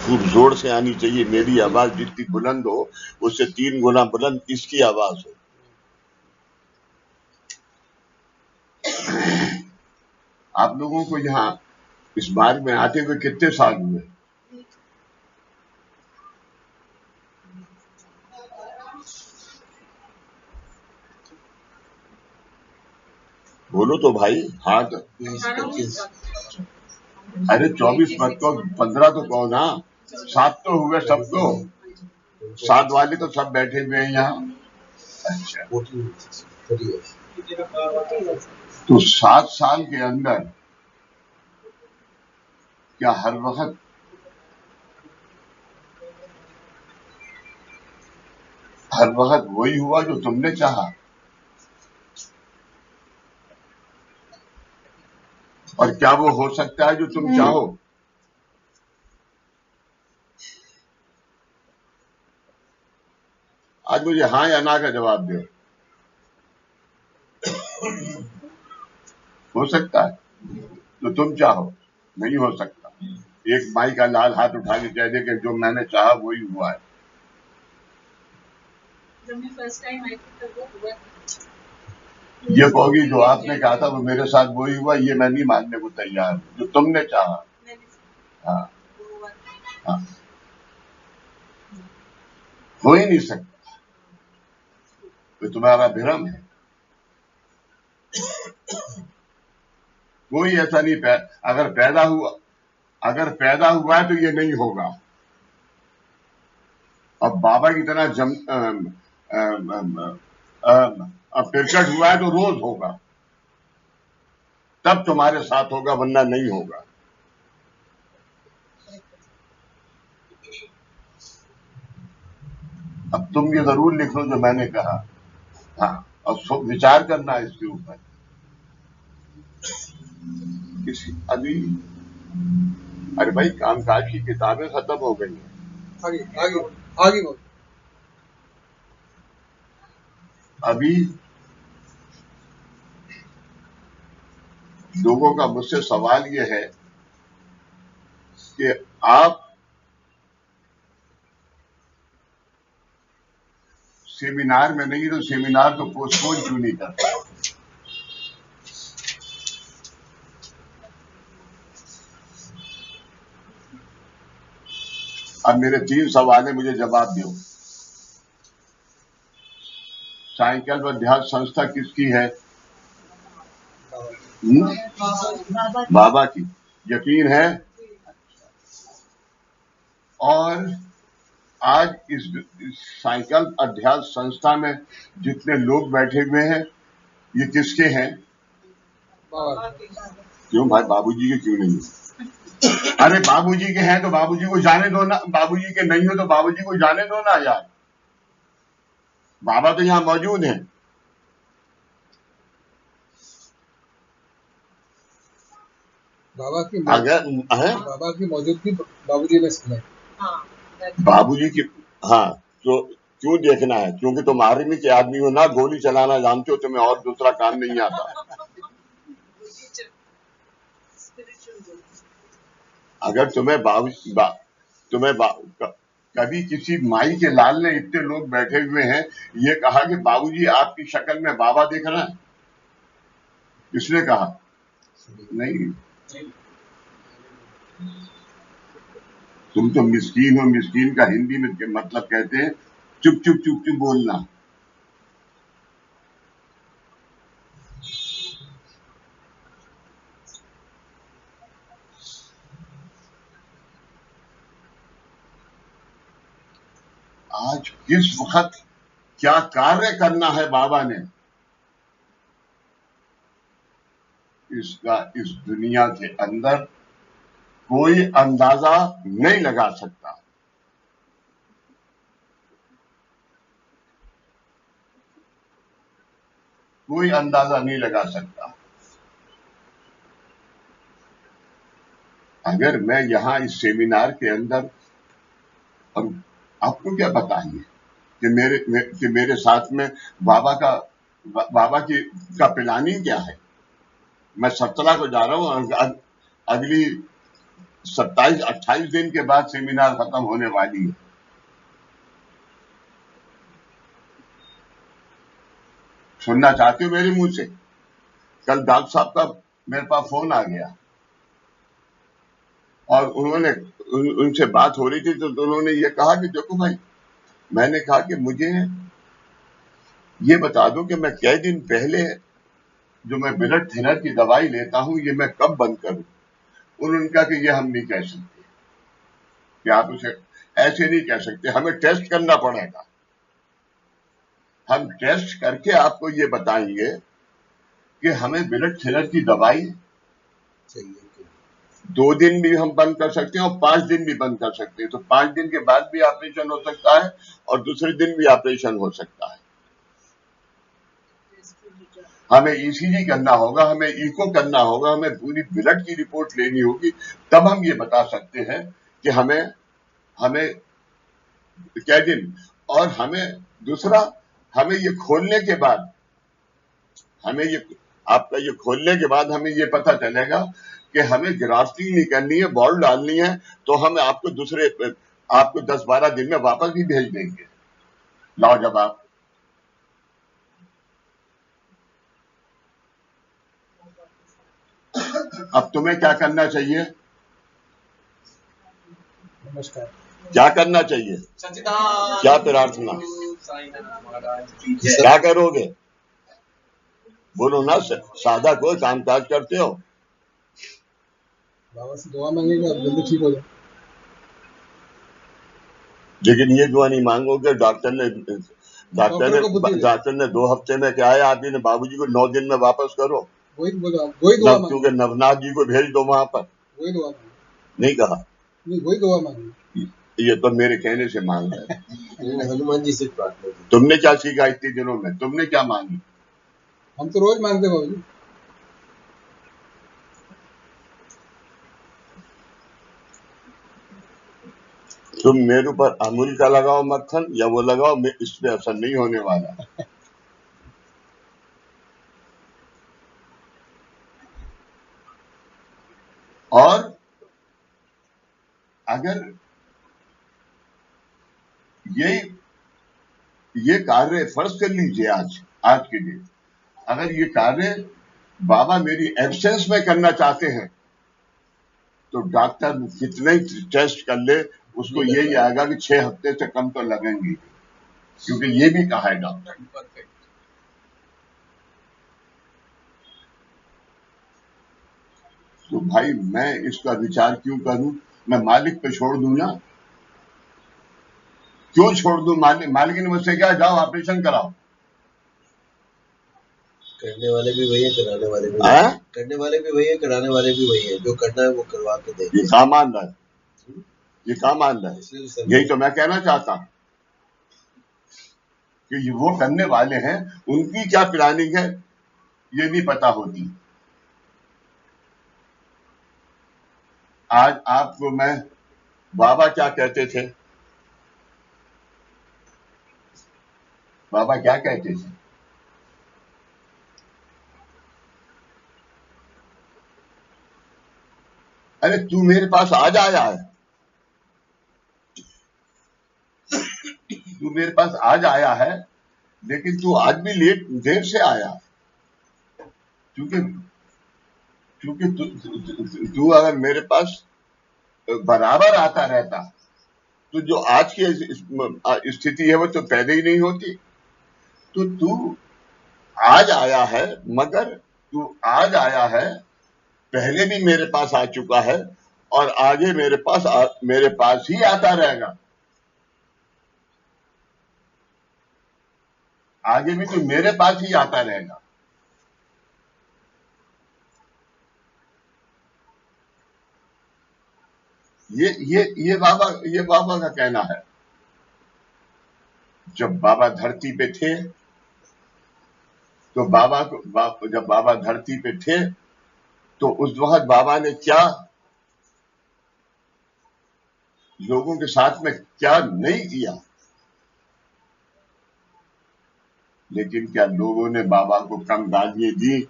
खूब जोर से आनी चाहिए। मेरी आवाज जितनी बुलंद हो उससे 3 गुना बुलंद इसकी आवाज हो। आप लोगों को यहाँ इस मार्ग में आते हुए कितने साल हुए? बोलो तो भाई। हाँ तो अरे 24 मत कहो, 15 तो कहो ना। 7 तो हुए सब तो। 7 वाले तो सब बैठे हुए हैं यहाँ। अच्छा, तो 7 साल के अंदर क्या हर वक्त वही हुआ जो तुमने चाहा? और क्या वो हो सकता है जो तुम चाहो? आज मुझे हाँ या ना का जवाब दो। हो सकता है जो तुम चाहो? नहीं हो सकता। एक माई का लाल हाथ उठा के कह दे कि जो मैंने चाहा वही हुआ है। जब मैं फर्स्ट टाइम आई थी तब वो हुआ। ये कहोगी जो आपने कहा था वो मेरे साथ वही हुआ, ये मैं नहीं मानने को तैयार हूं। जो तुमने चाहा। हाँ हाँ, हो ही नहीं सकता। तो तुम्हारा भ्रम है। कोई ऐसा नहीं अगर पैदा हुआ है तो ये नहीं होगा। अब बाबा की तरह प्रकट हुआ है तो रोज होगा, तब तुम्हारे साथ होगा, वरना नहीं होगा। अब तुम ये जरूर लिख लो जो मैंने कहा। हाँ, और विचार करना इसके ऊपर। अभी अरे भाई, कामकाज की किताबें खत्म हो गई हैं। आगे आगे आगे बोल। अभी लोगों का मुझसे सवाल ये है कि आप सेमिनार में नहीं, तो सेमिनार को पोस्टपोन क्यों नहीं करते? अब मेरे 3 सवाल है, मुझे जवाब दो। साइकिल अध्यास संस्था किसकी है? बाबा की। यकीन है? और आज इस साइकिल अध्यास संस्था में जितने लोग बैठे हुए हैं ये किसके हैं? क्यों भाई, बाबूजी के क्यों नहीं? अरे बाबूजी के हैं तो बाबूजी को जाने दो ना, बाबूजी के नहीं हो तो बाबूजी को जाने दो ना यार। बाबा तो यहाँ मौजूद हैं। बाबा की मौजूदगी बाबूजी ने सुना है। बाबूजी की। हाँ, तो क्यों देखना है? क्योंकि तुम आर्मी के आदमी हो ना, गोली चलाना जानते हो, तुम्हें और दूसरा काम नहीं आता। अगर कभी किसी माई के लाल ने, इतने लोग बैठे हुए हैं, ये कहा कि बाबूजी आपकी शक्ल में बाबा दिख रहा है? किसने कहा? नहीं। तुम तो मिस्कीन हो। मिस्कीन का हिंदी में मतलब कहते हैं चुप चुप चुप चुप बोलना। आज किस वक्त क्या कार्य करना है बाबा ने, इसका इस दुनिया के अंदर कोई अंदाजा नहीं लगा सकता। कोई अंदाजा नहीं लगा सकता। अगर मैं यहाँ इस सेमिनार के अंदर, और आपको क्या बताइए कि मेरे साथ में बाबा की का प्लानिंग क्या है? मैं 17 को जा रहा हूँ, अगली 27-28 दिन के बाद सेमिनार खत्म होने वाली है। सुनना चाहते हो मेरे मुंह से? कल डॉक्टर साहब का मेरे पास फोन आ गया और उनसे बात हो रही थी तो उन्होंने ये कहा कि देखो भाई, मैंने कहा कि मुझे ये बता दो कि मैं कई दिन पहले जो मैं ब्लड थिनर की दवाई लेता हूं ये मैं कब बंद करूं। उन्होंने कहा कि ये हम नहीं कह सकते, कि आप उसे ऐसे नहीं कह सकते, हमें टेस्ट करना पड़ेगा। हम टेस्ट करके आपको ये बताएंगे कि हमें ब्लड थिनर की दवाई चाहिए। 2 दिन भी हम बंद कर सकते हैं और 5 दिन भी बंद कर सकते हैं। तो 5 दिन के बाद भी ऑपरेशन हो सकता है और दूसरे दिन भी ऑपरेशन हो सकता है। हमें ईसीजी करना होगा, हमें इको करना होगा, हमें पूरी ब्लड की रिपोर्ट लेनी होगी, तब हम ये बता सकते हैं कि हमें क्या दिन। और हमें दूसरा, हमें ये खोलने के बाद, आपका ये खोलने के बाद हमें ये पता चलेगा कि हमें ग्राफ्टिंग नहीं करनी है, बॉल डालनी है, तो हम आपको 10-12 दिन में वापस भी भेज देंगे। लाओ जवाब। अब तुम्हें क्या करना चाहिए? नमस्कार। क्या करना चाहिए? क्या प्रार्थना? क्या करोगे? बोलो ना, सादा कोई कामकाज करते हो? बाबा से दुआ मांगेंगे, आप जल्दी ठीक हो जाए। लेकिन ये दुआ नहीं मांगोगे। डॉक्टर ने 2 हफ्ते में क्या है, आप ने बाबूजी को 9 दिन में वापस करो। वही दुआ क्योंकि नवनाथ जी को भेज दो वहां पर। वही दुआ नहीं कहा, वही दुआ मांगी। ये तो मेरे कहने से मांग रहे हैं। हनुमान जी से प्रार्थना की। तुमने क्या सीखा इतने दिनों में? तुमने क्या मांगी? हम तो रोज मांगते बाबूजी। तुम मेरे ऊपर अमूल का लगाओ मक्खन या वो लगाओ, इस पे असर नहीं होने वाला। और अगर ये कार्य फर्ज कर लीजिए, आज के दिन अगर ये कार्य बाबा मेरी एब्सेंस में करना चाहते हैं तो डॉक्टर कितने टेस्ट कर ले, उसको यही आएगा कि 6 हफ्ते से कम तो लगेंगे, क्योंकि ये भी कहा है डॉक्टर। तो भाई मैं इसका विचार क्यों करूं? मैं मालिक पे छोड़ दूं ना। क्यों छोड़ दूं? मालिक ने मुझसे क्या, जाओ ऑपरेशन कराओ। करने वाले भी वही है, कराने वाले भी वही है। करने वाले भी वही है, कराने वाले भी वही है। जो करना है वो करवा के देंगे। ये काम मान रहा है, ये काम मान रहा है। यही तो मैं कहना चाहता हूं कि वो करने वाले हैं, उनकी क्या प्लानिंग है ये नहीं पता होती। आज आपको मैं, बाबा क्या कहते थे? बाबा क्या कहते थे? अरे तू मेरे पास आज आया है, तू मेरे पास आज आया है, लेकिन तू आज भी देर से आया, क्योंकि तू अगर मेरे पास बराबर आता रहता तो जो आज की स्थिति है वो तो पैदा ही नहीं होती। तो तू आज आया है, मगर तू आज आया है, पहले भी मेरे पास आ चुका है और आगे मेरे पास ही आता रहेगा। आगे भी तो मेरे पास ही आता रहेगा। ये बाबा का कहना है। जब बाबा धरती पे थे तो जब बाबा धरती पे थे तो उस वक्त बाबा ने क्या लोगों के साथ में क्या नहीं किया, लेकिन क्या लोगों ने बाबा को कम गालियां दी?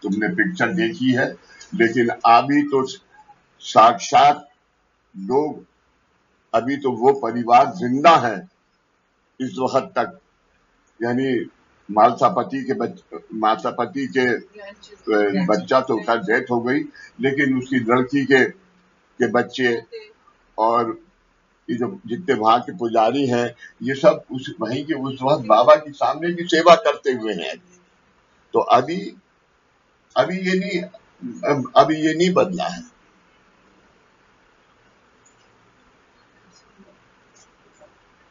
तुमने पिक्चर देखी है, लेकिन अभी तो साक्षात लोग, अभी तो वो परिवार जिंदा है इस वक्त तक, यानी मालसापति के बच्चा तो उसका डेथ हो गई, लेकिन उसकी लड़की के बच्चे और ये जो जितने वहां के पुजारी हैं, ये सब उस वहीं के उस वक्त बाबा के सामने की सेवा करते हुए हैं। तो अभी ये नहीं बदला है।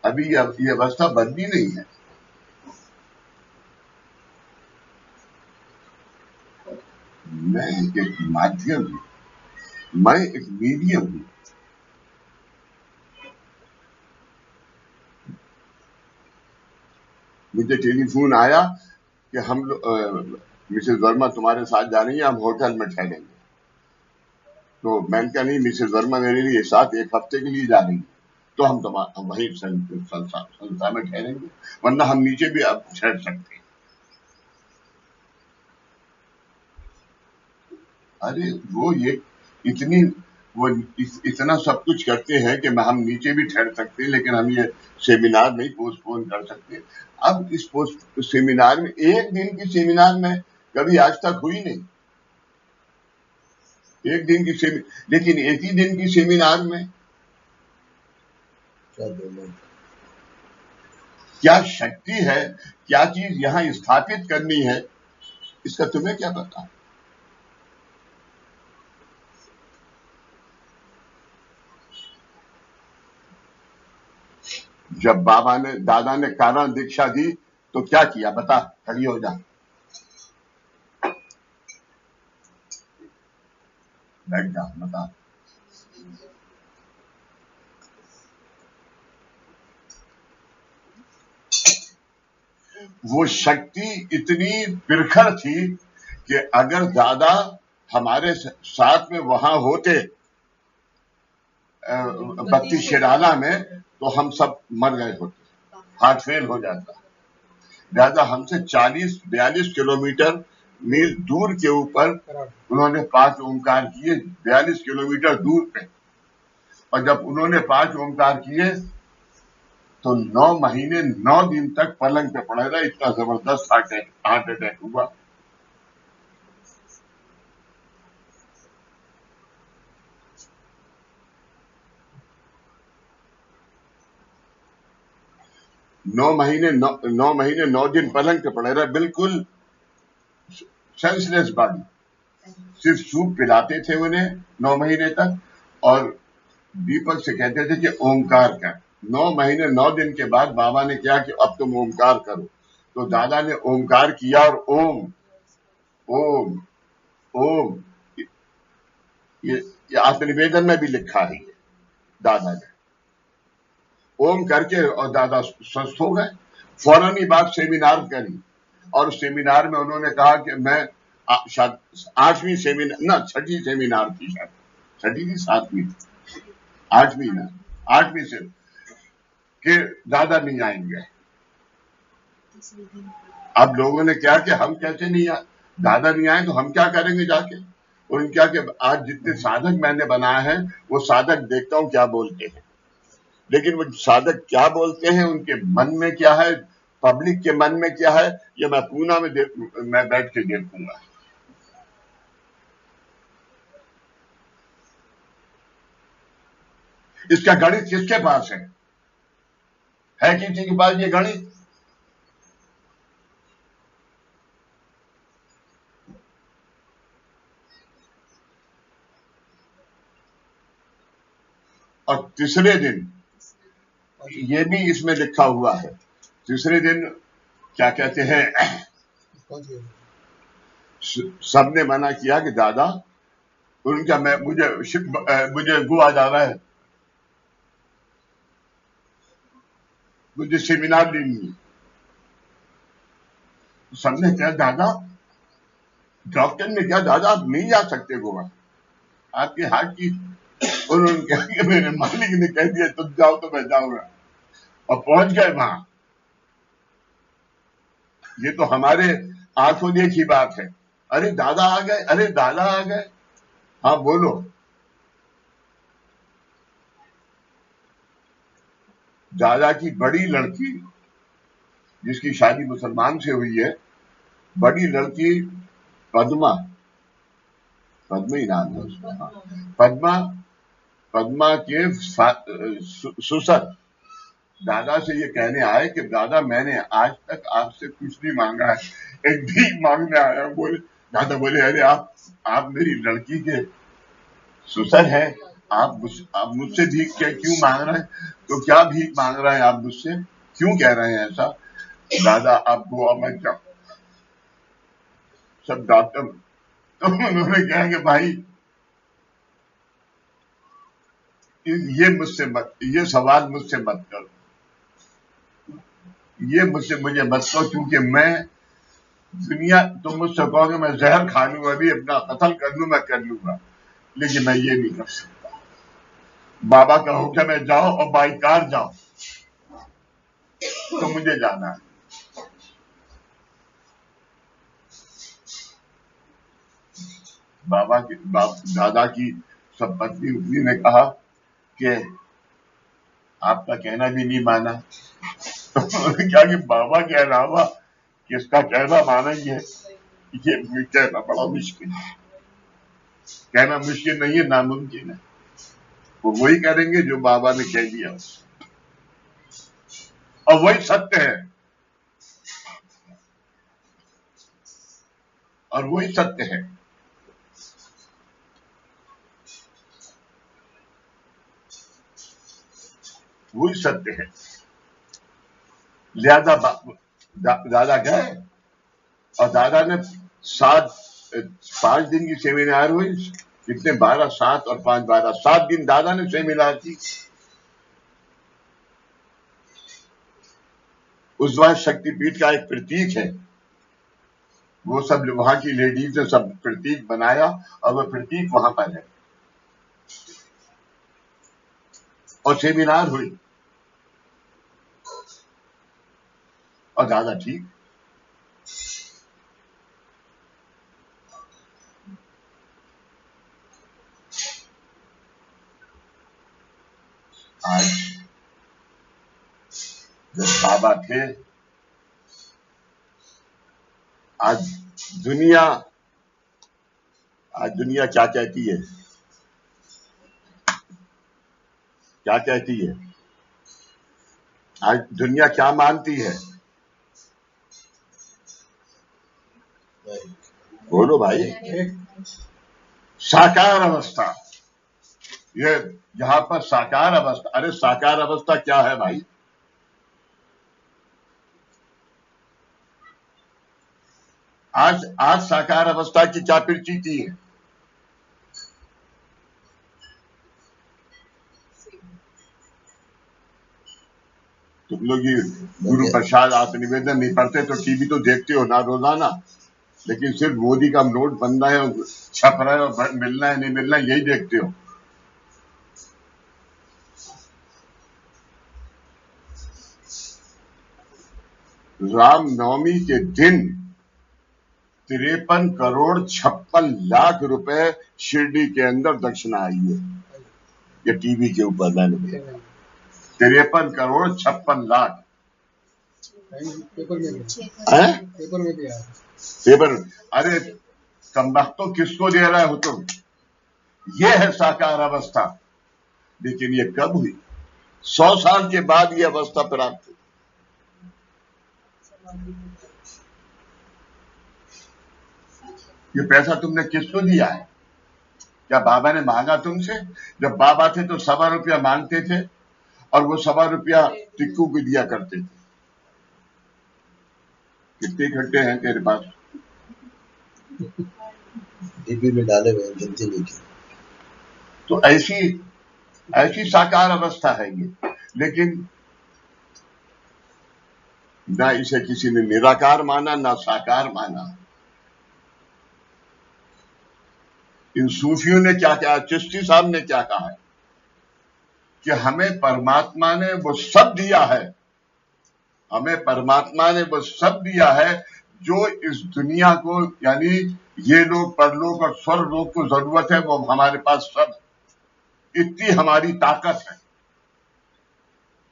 अभी ये अवस्था बदली नहीं है। मैं एक माध्यम हूं, मैं एक मीडियम हूं। मुझे टेलीफोन आया कि हम मिसेज वर्मा तुम्हारे साथ जा रही है, हम होटल में ठहरेंगे। तो मैंने कहा नहीं, मिसेज वर्मा मेरे लिए साथ एक हफ्ते के लिए जा रही है, तो हम वही संस्था में ठहरेंगे, वरना हम नीचे भी अब ठहर सकते हैं। अरे वो ये इतना सब कुछ करते हैं कि हम नीचे भी ठहर सकते हैं, लेकिन हम ये सेमिनार नहीं पोस्टपोन कर सकते। अब इस सेमिनार में, एक दिन की सेमिनार में कभी आज तक हुई नहीं, एक दिन की लेकिन एक ही दिन की सेमिनार में क्या शक्ति है, क्या चीज यहां स्थापित करनी है, इसका तुम्हें क्या पता। जब दादा ने कारण दीक्षा दी तो क्या किया बता, खड़ी हो जा, बैठ जा, बता। वो शक्ति इतनी प्रखर थी कि अगर दादा हमारे साथ में वहां होते बत्ती शिराना में, तो हम सब मर गए होते, हार्ट फेल हो जाता। दादा हमसे 40-42 किलोमीटर मील दूर के ऊपर उन्होंने 5 ओंकार किए, 42 किलोमीटर दूर पे। और जब उन्होंने 5 ओंकार किए तो 9 महीने 9 दिन तक पलंग पे पड़े रहे। इतना जबरदस्त हार्ट अटैक हुआ। नौ महीने 9 दिन पलंग पे पड़े रहे, बिल्कुल सेंसलेस बॉडी। सिर्फ सूप पिलाते थे उन्हें 9 महीने तक, और दीपक से कहते थे कि ओंकार कर। 9 महीने 9 दिन के बाद बाबा ने कहा कि अब तुम ओंकार करो, तो दादा ने ओंकार किया, और ओम ओम ओम, ये आत्मनिवेदन में भी लिखा है दादा ने। ओम करके और दादा स्वस्थ हो गए। फौरन ही बात सेमिनार करी, और सेमिनार में उन्होंने कहा कि मैं शायद 8वीं सेमिनार ना 6ठी सेमिनार थी, शायद 6ठी थी 7वीं 8वीं ना 8वीं से कि दादा नहीं आएंगे। अब लोगों ने क्या कि हम कैसे नहीं आए, दादा नहीं आए तो हम क्या करेंगे जाके। और क्या कि आज जितने साधक मैंने बनाए हैं, वो साधक देखता हूं क्या बोलते हैं, लेकिन वो साधक क्या बोलते हैं, उनके मन में क्या है, पब्लिक के मन में क्या है, ये मैं पूना में मैं बैठ के देखूंगा। इसका गणित किसके पास है किसी के पास ये गणित? और तीसरे दिन, ये भी इसमें लिखा हुआ है, तीसरे दिन क्या कहते हैं, सबने मना किया कि दादा उनका मुझे गोवा जाना है, मुझे सेमिनार लेनी है। सबने कहा दादा, डॉक्टर ने कहा दादा आप नहीं जा सकते गोवा, आपके हार्ट की। उन्होंने कहा कि मेरे मालिक ने कह दिया तुम जाओ तो मैं जाऊंगा, और पहुंच गए वहां। ये तो हमारे आंखों देखी बात है। अरे दादा आ गए, अरे दादा आ गए। हाँ बोलो। दादा की बड़ी लड़की, जिसकी शादी मुसलमान से हुई है, बड़ी लड़की पद्मा, पद्मा ही नाम है उसका, हाँ, पद्मा, पद्मा के सुसर दादा से ये कहने आए कि दादा मैंने आज तक आपसे कुछ नहीं मांगा है, एक भीख मांगने आया हूं। बोले दादा बोले अरे आप मेरी लड़की के सुसर है, आप मुझसे भीख क्यों मांग रहे हैं? तो क्या भीख मांग रहे हैं आप मुझसे, क्यों कह रहे हैं ऐसा? दादा आप दुआ मत जाओ। सब डॉक्टर, तो उन्होंने कहा कि भाई ये सवाल मुझसे मत करो, ये मुझे मत करो, क्योंकि मैं दुनिया, तुम मुझसे कहोगे मैं जहर खा लूं, अभी अपना कत्ल कर लूं, मैं कर लूंगा, लेकिन मैं ये नहीं कर सकता। बाबा का हुक्म है जाओ और बाई कार जाओ, तो मुझे जाना है। दादा की सब पत्नी उतनी ने कहा कि आपका कहना भी नहीं माना। तो क्या कि बाबा के अलावा किसका कहना मानेंगे, ये कहना बड़ा मुश्किल है। कहना मुश्किल नहीं है, नामुमकिन है। वो वही करेंगे जो बाबा ने कह दिया, और वही सत्य है, और वही सत्य है। वही सत्य है। लिहाजा दादा गए, और दादा ने 5 दिन की सेमिनार हुई। कितने 12, 7 और 5, 12, 7 दिन दादा ने सेमिनार की। उस बार शक्तिपीठ का एक प्रतीक है, वो सब वहां की लेडीज ने सब प्रतीक बनाया, और वह प्रतीक वहां पर है, और सेमिनार हुई, और दादा ठीक। आज जब बाबा थे, आज दुनिया क्या कहती है, क्या कहती है? आज दुनिया क्या मानती है? बोलो भाई। साकार अवस्था। ये यहाँ पर साकार अवस्था, अरे साकार अवस्था क्या है भाई? आज साकार अवस्था की क्या प्रतीति है? तुम लोग ये गुरु प्रसाद आत्मनिवेदन नहीं पढ़ते तो टीवी तो देखते हो ना रोजाना, लेकिन सिर्फ मोदी का नोट बन रहा है, छप रहा है, और मिलना है नहीं मिलना है, यही देखते हो। रामनवमी के दिन 53 करोड़ 56 लाख रुपए शिरडी के अंदर दक्षिणा आई है। ये टीवी के ऊपर मैंने 53 करोड़ 56 लाख। पेपर में भी आया। पेपर, अरे कमबख्तो किसको दे रहा हो तुम? ये है साकार अवस्था। लेकिन ये कब हुई? 100 साल के बाद ये अवस्था प्राप्त हुई। ये पैसा तुमने किसको दिया है? क्या बाबा ने मांगा तुमसे? जब बाबा थे तो 1.25 रुपया मांगते थे, और वो 1.25 रुपया टिक्कू को दिया करते थे। कितने घंटे हैं तेरे पास? डिब्बी में डाले हुए, गिनती नहीं की। तो ऐसी साकार अवस्था है ये। लेकिन ना इसे किसी ने निराकार माना, ना साकार माना। इन सूफियों ने क्या कहा, चिश्ती साहब ने क्या कहा है कि हमें परमात्मा ने वो सब दिया है, हमें परमात्मा ने वो सब दिया है जो इस दुनिया को, यानी ये लोग परलोक और स्वर्ग लोक को जरूरत है, वो हमारे पास सब, इतनी हमारी ताकत है।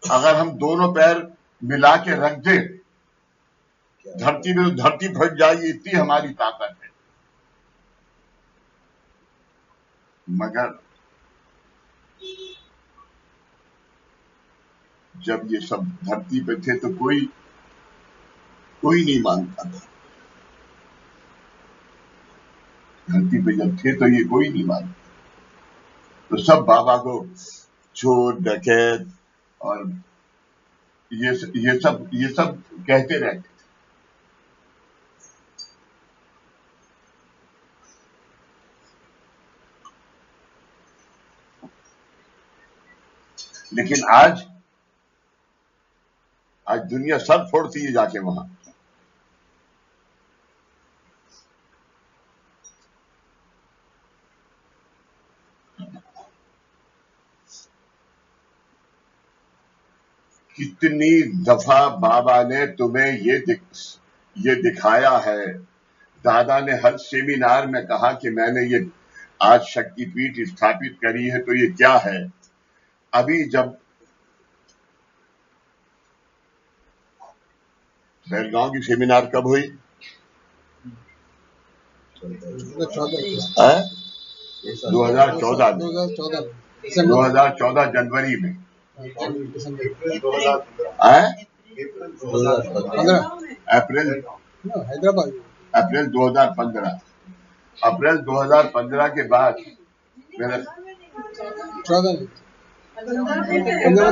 अगर हम दोनों पैर मिला के रख दे धरती में, तो धरती फट जाएगी, इतनी हमारी ताकत है। मगर जब ये सब धरती पे थे तो कोई नहीं मानता था। धरती पे जब थे तो ये कोई नहीं मानता, तो सब बाबा को चोर डकैत और ये सब कहते रहते। लेकिन आज दुनिया सर फोड़ती है जाके वहां। कितनी दफा बाबा ने तुम्हें ये दिखाया है। दादा ने हर सेमिनार में कहा कि मैंने ये आज शक्तिपीठ स्थापित करी है, तो ये क्या है। अभी जब बेलगांव की सेमिनार कब हुई? 2014 जनवरी में। अप्रैल 2015। अप्रैल 2015 के बाद मेरा 14 में तो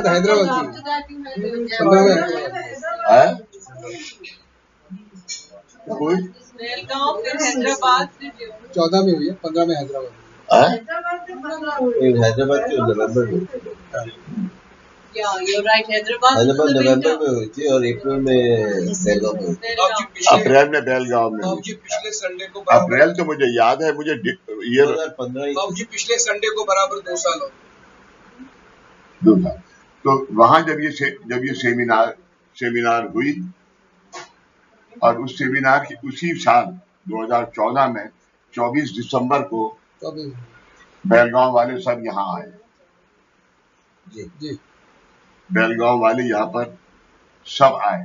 हैदराबाद कोई बेलगांव फिर हैदराबाद फिर 14 में हुई है, 15 में हैदराबाद। हैदराबाद के नवंबर में, नवंबर में हुई थी और अप्रैल में बेलगांव में हुई थी। अप्रैल में बेलगांव में हुई। पिछले संडे को अप्रैल तो मुझे याद है, मुझे ये 2015 जी पिछले संडे को बराबर 2 साल हो। तो वहां जब ये सेमिनार हुई, और उस सेमिनार की उसी साल 2014 में 24 दिसंबर को बेलगांव वाले सब यहाँ आए। जी बेलगांव वाले यहाँ पर सब आए।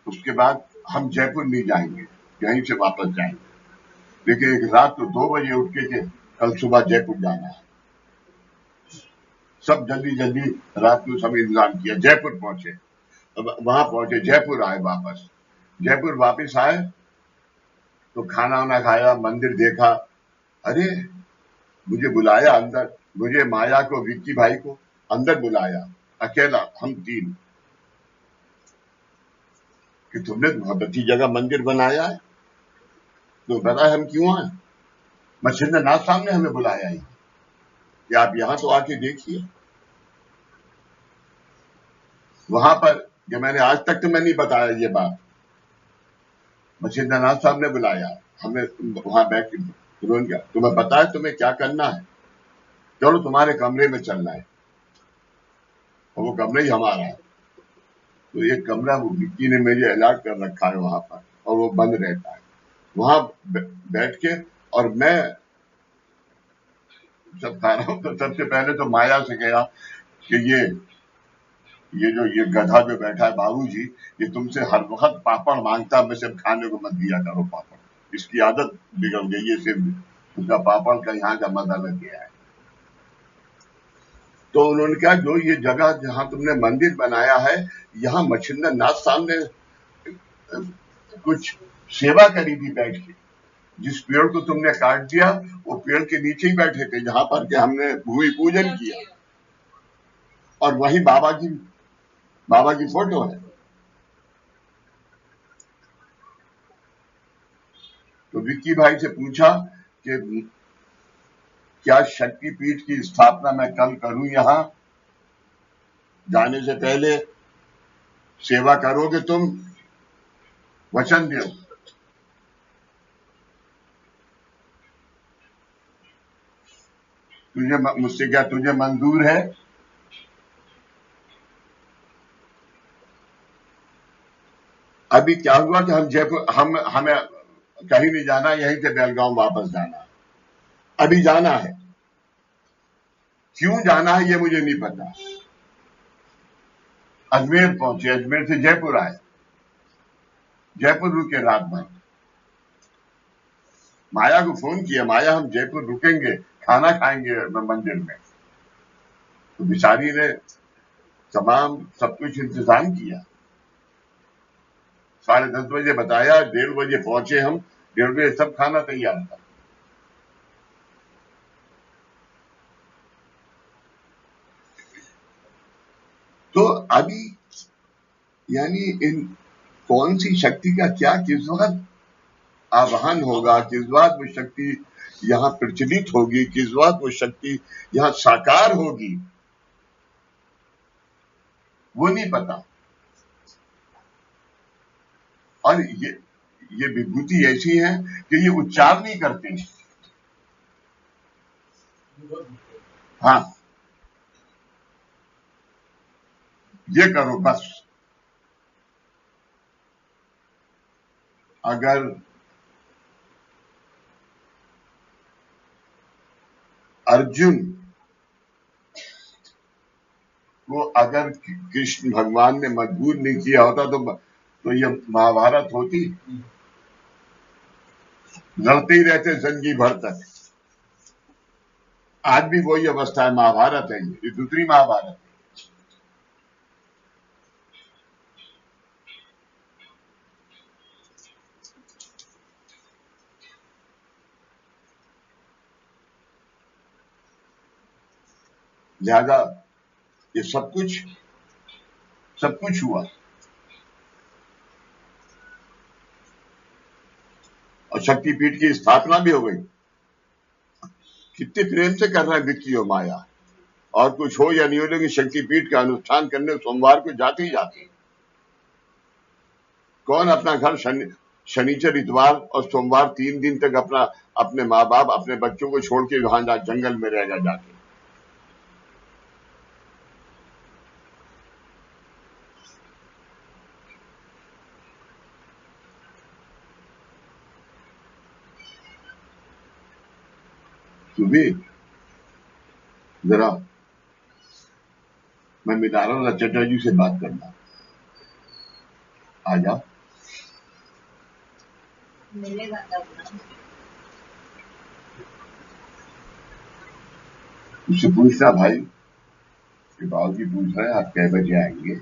उसके बाद हम जयपुर नहीं जाएंगे, यहीं से वापस जाएंगे। लेकिन एक रात को 2 बजे उठ के कल सुबह जयपुर जाना है। सब जल्दी रात को सब इंतजाम किया। जयपुर पहुंचे, वहां पहुंचे, जयपुर आए वापस। जयपुर वापस आए तो खाना वाना खाया, मंदिर देखा। अरे मुझे बुलाया अंदर, मुझे, माया को, विक्की भाई को अंदर बुलाया, अकेला, हम 3, कि तुमने बहुत अच्छी जगह मंदिर बनाया है, तो पता है हम क्यों आए? मच्छिंद्र नाथ साहब ने हमें बुलाया है कि आप यहां तो आके देखिए। वहां पर, जो मैंने आज तक तो मैं नहीं बताया ये बात, मच्छिंद्र नाथ साहब ने बुलाया हमें। वहां बैठ के उन्होंने क्या, तुम्हें पता है तुम्हें क्या करना है? चलो तुम्हारे कमरे में चलना है। और वो कमरा ही हमारा है। तो एक कमरा वो विक्की ने मुझे अलॉट कर रखा है वहां पर, और वो बंद रहता है। वहां बैठ के, और मैं जब खा रहा हूं तो सबसे पहले तो माया से कहा कि ये गधा जो बैठा है बाबूजी, ये तुमसे हर वक्त पापड़ मांगता, मैं सिर्फ खाने को मत दिया करो पापड़, इसकी आदत बिगड़ गई है, सिर्फ उसका पापड़ का यहाँ का मजा लग गया है। तो उन्होंने कहा जो ये जगह जहां तुमने मंदिर बनाया है, यहाँ मच्छिंद्र नाथ साहब ने कुछ सेवा करी थी बैठ के। जिस पेड़ को तुमने काट दिया, वो पेड़ के नीचे ही बैठे थे, जहां पर के हमने भूमि पूजन किया, और वही बाबा की फोटो है। तो विक्की भाई से पूछा कि क्या शक्तिपीठ की स्थापना मैं कल करूं? यहां जाने से पहले सेवा करोगे तुम? वचन दो। मुझसे क्या तुझे मंजूर है? अभी क्या हुआ कि हम जयपुर हमें कहीं नहीं जाना, यहीं से बेलगांव वापस जाना। अभी जाना है, क्यों जाना है ये मुझे नहीं पता। अजमेर पहुंचे, अजमेर से जयपुर आए, जयपुर रुके रात भर। माया को फोन किया, माया हम जयपुर रुकेंगे, खाना खाएंगे मंदिर में। तो बेचारी ने तमाम सब कुछ इंतजाम किया। 10:30 बजे बताया, 1:30 बजे पहुंचे हम, 1:30 बजे सब खाना तैयार था। तो अभी यानी इन कौन सी शक्ति का क्या किस वक्त आवाहन होगा, किस वक्त वो शक्ति यहाँ प्रचलित होगी, किस वक्त वो शक्ति यहाँ साकार होगी, वो नहीं पता। और ये विभूति ऐसी है कि ये उच्चार नहीं करते। हाँ, ये करो बस। अगर अर्जुन को अगर कृष्ण भगवान ने मजबूर नहीं किया होता तो ये महाभारत होती, लड़ते ही रहते जिंदगी भर तक। आज भी वही अवस्था है, महाभारत है, ये दूसरी महाभारत है। लिहाजा ये सब कुछ हुआ। और शक्तिपीठ की स्थापना भी हो गई। कितने प्रेम से कर रहे हैं विक्की और माया। और कुछ हो या नहीं हो, लेकिन शक्तिपीठ का अनुष्ठान करने सोमवार को जाते ही जाते। कौन अपना घर शनिचर, इतवार और सोमवार 3 दिन तक अपने माँ बाप, अपने बच्चों को छोड़ के वहां जंगल में रहेगा जाके। सुबह जरा मैं मिला रहा हूँ चटर्जी से बात करना, आ जाओ। मिलेगा तब ना। उससे पूछना भाई कि बाबूजी पूछ रहे हैं आप कै बजे आएंगे।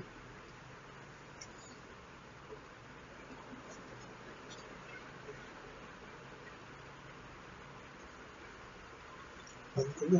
बंद कर दो।